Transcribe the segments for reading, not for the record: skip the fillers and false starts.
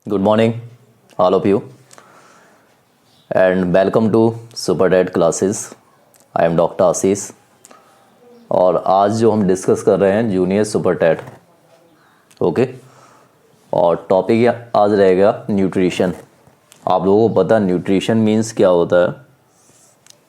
Good morning, all of you, and welcome to Super Dad Classes. I am Dr. आशीष और आज जो हम discuss कर रहे हैं जूनियर सुपर टेट ओके। और टॉपिक आज रहेगा न्यूट्रिशन। आप लोगों को पता न्यूट्रिशन मीन्स क्या होता है?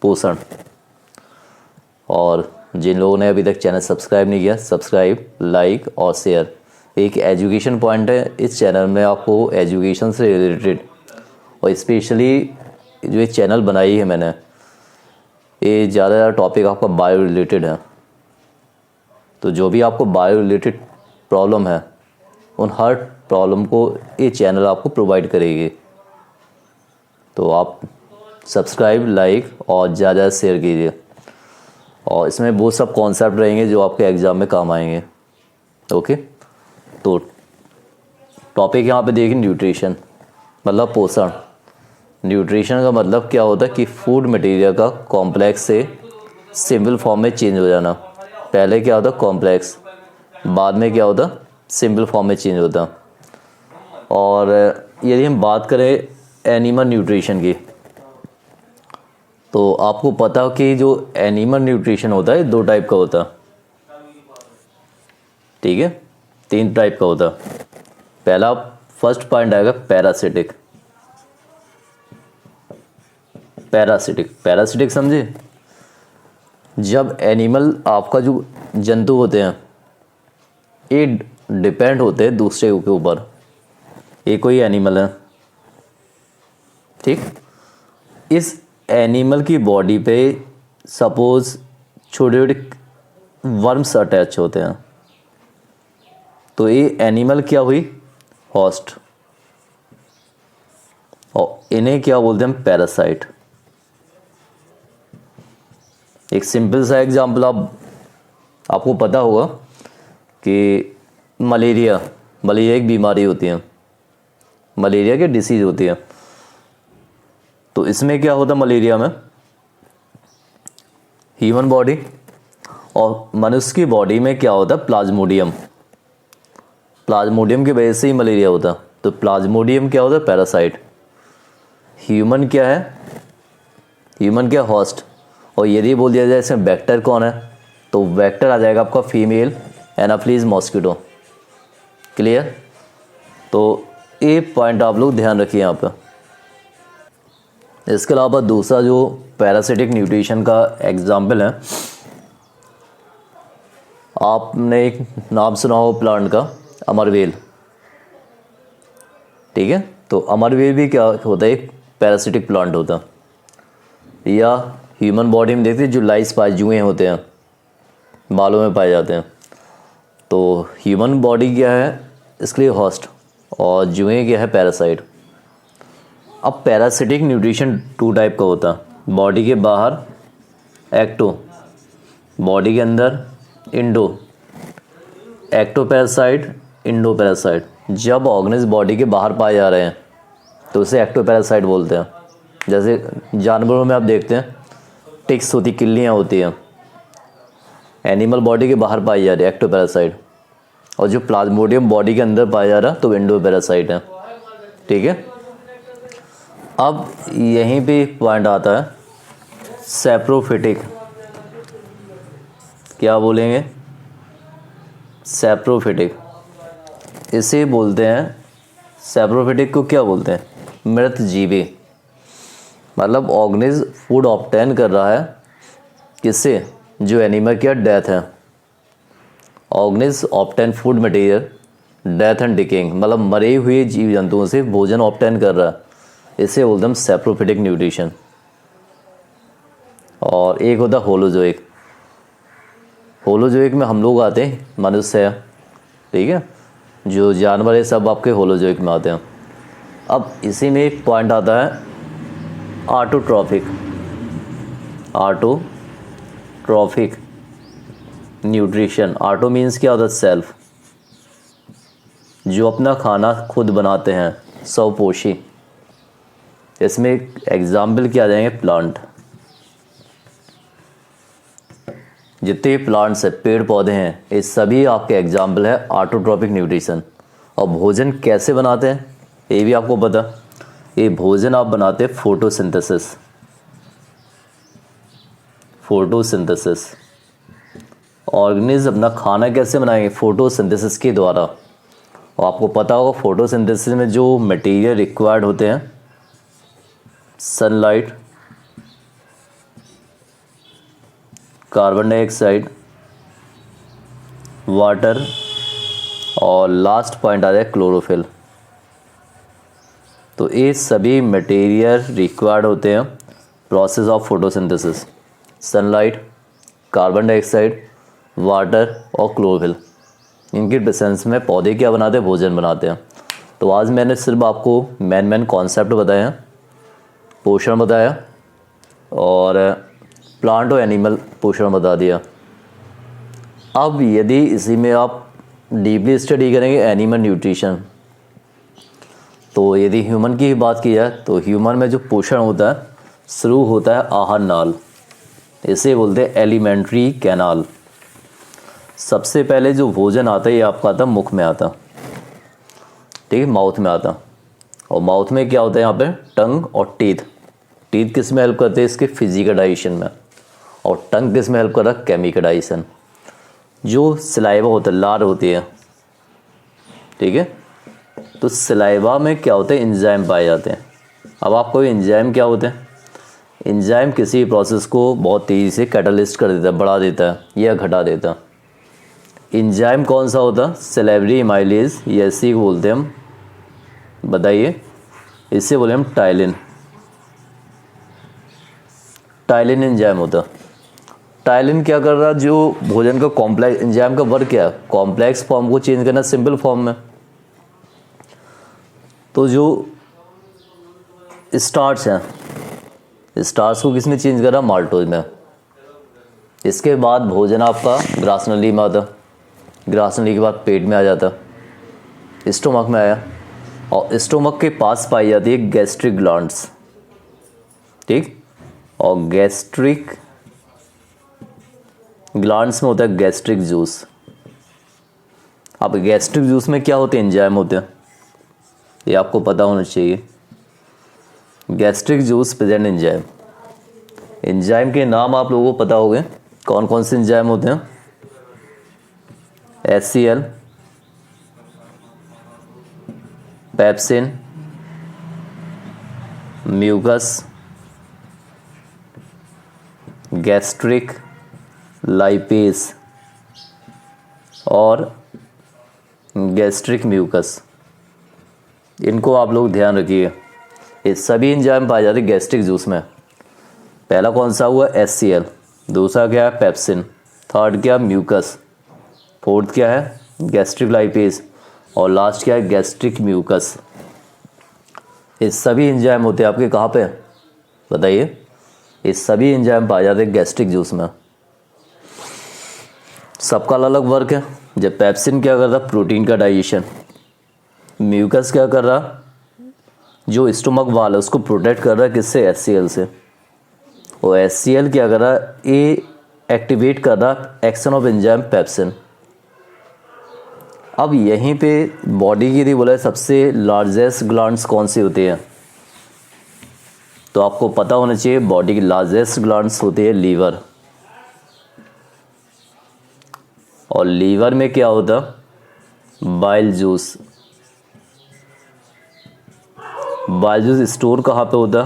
पोषण। और जिन लोगों ने अभी तक चैनल सब्सक्राइब नहीं किया, सब्सक्राइब, लाइक और शेयर। एक एजुकेशन पॉइंट है इस चैनल में, आपको एजुकेशन से रिलेटेड और स्पेशली जो ये चैनल बनाई है मैंने, ये ज़्यादा टॉपिक आपका बायो रिलेटेड है। तो जो भी आपको बायो रिलेटेड प्रॉब्लम है उन हर प्रॉब्लम को ये चैनल आपको प्रोवाइड करेगी। तो आप सब्सक्राइब, लाइक और ज़्यादा शेयर कीजिए। और इसमें वो सब कॉन्सेप्ट रहेंगे जो आपके एग्ज़ाम में काम आएंगे। ओके, तो टॉपिक यहाँ पे देखिए न्यूट्रिशन मतलब पोषण। न्यूट्रिशन का मतलब क्या होता है कि फूड मटेरियल का कॉम्प्लेक्स से सिंपल फॉर्म में चेंज हो जाना। पहले क्या होता कॉम्प्लेक्स, बाद में क्या होता सिंपल फॉर्म में चेंज होता। और यदि हम बात करें एनिमल न्यूट्रिशन की, तो आपको पता हो कि जो एनिमल न्यूट्रिशन होता है दो टाइप का होता है, ठीक है, तीन टाइप का होता है। पहला फर्स्ट पॉइंट आएगा पैरासिटिक। पैरासिटिक समझे? जब एनिमल आपका जो जंतु होते हैं ये डिपेंड होते हैं दूसरे के ऊपर। ये कोई एनिमल है, ठीक, इस एनिमल की बॉडी पे सपोज छोटे छोटे वर्म्स अटैच होते हैं, तो ये एनिमल क्या हुई? होस्ट। और इन्हें क्या बोलते हैं? पैरासाइट। एक सिंपल सा एग्जांपल आपको पता होगा कि मलेरिया एक बीमारी होती है, मलेरिया की डिसीज होती है। तो इसमें क्या होता है? मलेरिया में ह्यूमन बॉडी और मनुष्य की बॉडी में क्या होता है? प्लाज्मोडियम की वजह से ही मलेरिया होता। तो प्लाज्मोडियम क्या होता है? पैरासाइट। ह्यूमन क्या है? ह्यूमन क्या? होस्ट। और यदि बोल दिया जाए इसमें वेक्टर कौन है, तो वेक्टर आ जाएगा आपका फीमेल एनाफिलीज मॉस्किटो। क्लियर? तो ये पॉइंट आप लोग ध्यान रखिए यहाँ पर। इसके अलावा दूसरा जो पैरासिटिक न्यूट्रिशन का एग्जाम्पल है, आपने एक नाम सुना हो प्लांट का, अमरवेल, ठीक है। तो अमरवेल भी क्या होता है? एक पैरासिटिक प्लांट होता है। या ह्यूमन बॉडी में देखते हैं जो लाइस पाए जुएं होते हैं, बालों में पाए जाते हैं। तो ह्यूमन बॉडी क्या है? इसके लिए होस्ट, और जुएं क्या है? पैरासाइट। अब पैरासिटिक न्यूट्रिशन टू टाइप का होता है। बॉडी के बाहर एक्टो, बॉडी के अंदर endo. Ectoparasite, endoparasite. जब ऑर्गेनिज्म बॉडी के बाहर पाए जा रहे हैं तो उसे एक्टो पैरासाइट बोलते हैं। जैसे जानवरों में आप देखते हैं टिक्स होती, किल्लियाँ होती हैं, एनिमल बॉडी के बाहर पाई जा रही है, एक्टो पैरासाइट। और जो प्लाज्मोडियम बॉडी के अंदर पाया जा रहा है तो इंडो पैरासाइट है, ठीक है। अब यहीं पे पॉइंट आता है सैप्रोफिटिक। क्या बोलेंगे? सैप्रोफिटिक। इसे बोलते हैं, सैप्रोफिटिक को क्या बोलते हैं? मृत जीवी। मतलब ऑर्गेनिज्म फूड ऑब्टेन कर रहा है किससे? जो एनिमल की डेथ है। Organism obtain food material death and decaying, मतलब मरे हुए जीव जंतुओं से भोजन ऑब्टेन कर रहा है। इसे बोलते हैं सैप्रोफिटिक न्यूट्रिशन। और एक होता है होलोजोइक। होलोजोइक में हम लोग आते हैं, मनुष्य है, ठीक है, जो जानवर है सब आपके होलोजोइक में आते हैं। अब इसी में एक पॉइंट आता है autotrophic. Autotrophic nutrition. Auto means क्या होता है? सेल्फ, जो अपना खाना खुद बनाते हैं, स्वपोषी। इसमें एक एग्जाम्पल क्या आ जाएंगे? प्लांट। जितने प्लांट्स है, पेड़ पौधे हैं, ये सभी आपके एग्जाम्पल है ऑटोट्रॉपिक न्यूट्रिशन। और भोजन कैसे बनाते हैं? ये भी आपको पता। ये भोजन आप बनाते हैं फोटोसिंथेसिस। फोटोसिंथेसिस, ऑर्गेनिज्म अपना खाना कैसे बनाएंगे? फोटोसिंथेसिस के द्वारा। और आपको पता होगा फोटोसिंथेसिस में जो मटेरियल रिक्वायर्ड होते हैं, सनलाइट, कार्बन डाइऑक्साइड, वाटर, और लास्ट पॉइंट आ जाए क्लोरोफिल। तो ये सभी मटेरियल रिक्वायर्ड होते हैं process of photosynthesis. Sunlight, carbon dioxide, water और क्लोरोफिल, इनकी प्रेजेंस में पौधे क्या बनाते हैं? भोजन बनाते हैं। तो आज मैंने सिर्फ आपको मेन कॉन्सेप्ट बताए हैं, पोषण बताया और प्लांट और एनिमल पोषण बता दिया। अब यदि इसी में आप डीपली स्टडी करेंगे एनिमल न्यूट्रिशन, तो यदि ह्यूमन की ही बात की जाए तो ह्यूमन में जो पोषण होता है शुरू होता है आहार नाल, इसे बोलते हैं एलिमेंट्री कैनाल। सबसे पहले जो भोजन आता है ये आपका आता मुख में आता, ठीक है, माउथ में आता। और माउथ में क्या होता है? यहाँ पे टंग और टीथ। टीथ किस में हेल्प करते हैं? इसके फिजिकल डाइजेशन में। और टंग किस में हेल्प कर रहा है? Chemical digestion. जो सलाइवा होता है, लार होती है, ठीक है, तो सलाइवा में क्या होता है? एंजाइम पाए जाते हैं। अब आपको एंजाइम क्या होते हैं? एंजाइम किसी प्रोसेस को बहुत तेज़ी से कैटलिस्ट कर देता है, बढ़ा देता है या घटा देता है। एंजाइम कौन सा होता है? सैलिवरी एमाइलेज, ये ऐसी बोलते हैं हम, बताइए। इससे बोले हम टाइलिन। टाइलिन एंजाइम होता। टाइलिन क्या कर रहा है? जो भोजन का कॉम्प्लेक्स, एंजाइम का वर्क क्या है? कॉम्प्लेक्स फॉर्म को चेंज करना सिंपल फॉर्म में। तो जो स्टार्च है, स्टार्च को किस में चेंज कर रहा? माल्टोज में। इसके बाद भोजन आपका ग्रास नली में आता, ग्रास नली के बाद पेट में आ जाता, स्टोमक में आया, और स्टोमक के पास पाई जाती है गैस्ट्रिक ग्लैंड्स, ठीक। और गैस्ट्रिक ग्लैंड्स में होता है गैस्ट्रिक जूस। अब गैस्ट्रिक जूस में क्या होते हैं? एंजाइम होते हैं, ये आपको पता होना चाहिए। Gastric juice present enzyme. Enzyme के नाम आप लोगों को पता होंगे, कौन कौन से एंजाइम होते हैं? HCl, pepsin, mucus, gastric, lipase और गैस्ट्रिक म्यूकस। इनको आप लोग ध्यान रखिए। ये सभी एंजाइम पाए जाते हैं गैस्ट्रिक जूस में। पहला कौन सा हुआ? HCl, दूसरा क्या है? पेप्सिन, थर्ड क्या? म्यूकस, फोर्थ क्या है? गैस्ट्रिक लाइपेज, और लास्ट क्या है? Gastric mucus. ये सभी एंजाइम होते हैं आपके कहाँ पे? बताइए। ये सभी एंजाइम पाए जाते हैं गैस्ट्रिक जूस में। सबका अलग अलग वर्क है। जब पेप्सिन क्या कर रहा? प्रोटीन का डाइजेशन। म्यूकस क्या कर रहा? जो स्टोमक वाल है उसको प्रोटेक्ट कर रहा है, किससे? HCl से। और HCl क्या कर रहा है? ये एक्टिवेट कर रहा एक्शन ऑफ एंजाइम पेप्सिन। अब यहीं पे बॉडी की यदि बोला सबसे लार्जेस्ट ग्लैंड्स कौन सी होती है, तो आपको पता होना चाहिए बॉडी की लार्जेस्ट ग्लैंड्स होती है लीवर। और लीवर में क्या होता? Bile juice. Bile juice store कहाँ पे होता?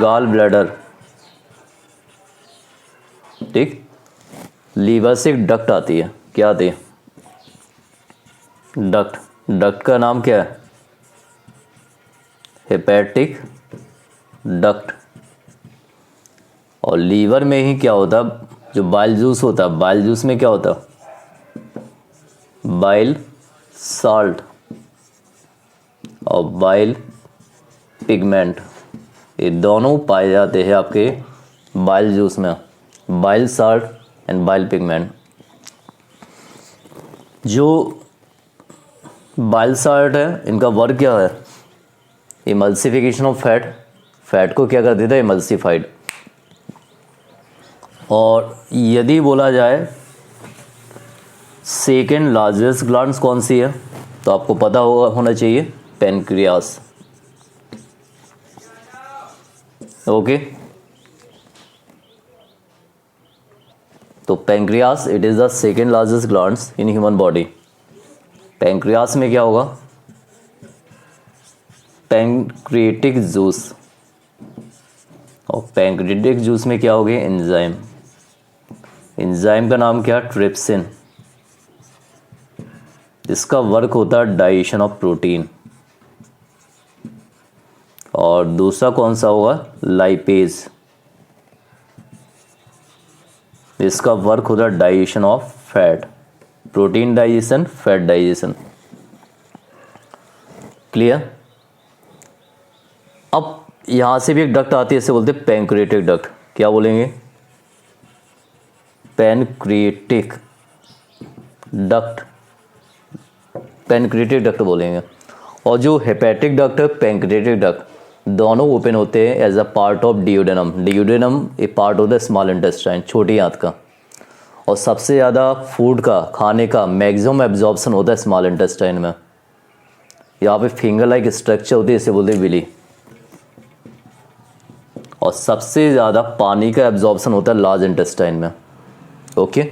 गॉल ब्लैडर, ठीक। लीवर से एक डक्ट आती है, क्या आती है? डक्ट। डक्ट का नाम क्या है? Hepatic duct. और लीवर में ही क्या होता? जो बाइल जूस होता है, बाइल जूस में क्या होता? बाइल साल्ट और बाइल पिगमेंट, ये दोनों पाए जाते हैं आपके बाइल जूस में। Bile salt and bile pigment. जो बाइल साल्ट है, इनका वर्क क्या है? Emulsification of fat. फैट को क्या कर देता है? इमल्सिफाइड। और यदि बोला जाए सेकेंड लार्जेस्ट ग्लैंड्स कौन सी है, तो आपको पता होना चाहिए पैनक्रियास। ओके, तो pancreas it is the second largest glands in human body. Pancreas में क्या होगा, पैनक्रिएटिक जूस, और पैनक्रिएटिक जूस में क्या हो गया, एंजाइम। एंजाइम का नाम क्या, ट्रिप्सिन। इसका वर्क होता है डाइजेशन ऑफ प्रोटीन। और दूसरा कौन सा होगा, लाइपेज। इसका वर्क होता है digestion of fat, protein digestion, fat digestion. Clear. अब यहां से भी एक डक्ट आती है, इसे बोलते हैं पैनक्रिएटिक डक्ट। क्या बोलेंगे, पैनक्रिएटिक डक्ट, पैनक्रिएटिक डक्ट बोलेंगे। और जो हेपेटिक डक्ट है, पैनक्रिएटिक डक्ट, दोनों ओपन होते हैं as a part of duodenum. Duodenum a part होता है स्मॉल इंटेस्टाइन, छोटी आंत का। और सबसे ज़्यादा फूड का, खाने का मैक्सिमम एब्जॉर्प्शन होता है स्मॉल इंटेस्टाइन में। यहाँ पे फिंगर लाइक स्ट्रक्चर होती है, इसे बोलते हैं विली। और सबसे ज़्यादा पानी का एब्जॉर्प्शन होता है लार्ज इंटेस्टाइन में। ओके,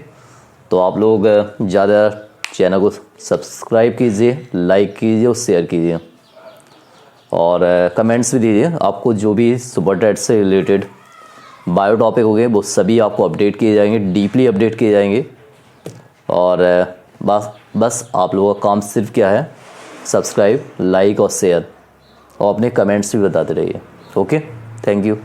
तो आप लोग ज़्यादा चैनल को सब्सक्राइब कीजिए, लाइक कीजिए और शेयर कीजिए, और कमेंट्स भी दीजिए। आपको जो भी सुपर टेट से रिलेटेड बायो टॉपिक हो गए वो सभी आपको अपडेट किए जाएंगे, डीपली अपडेट किए जाएंगे। और बस आप लोगों का काम सिर्फ क्या है, सब्सक्राइब, लाइक और शेयर, और अपने कमेंट्स भी बताते रहिए। Okay, thank you.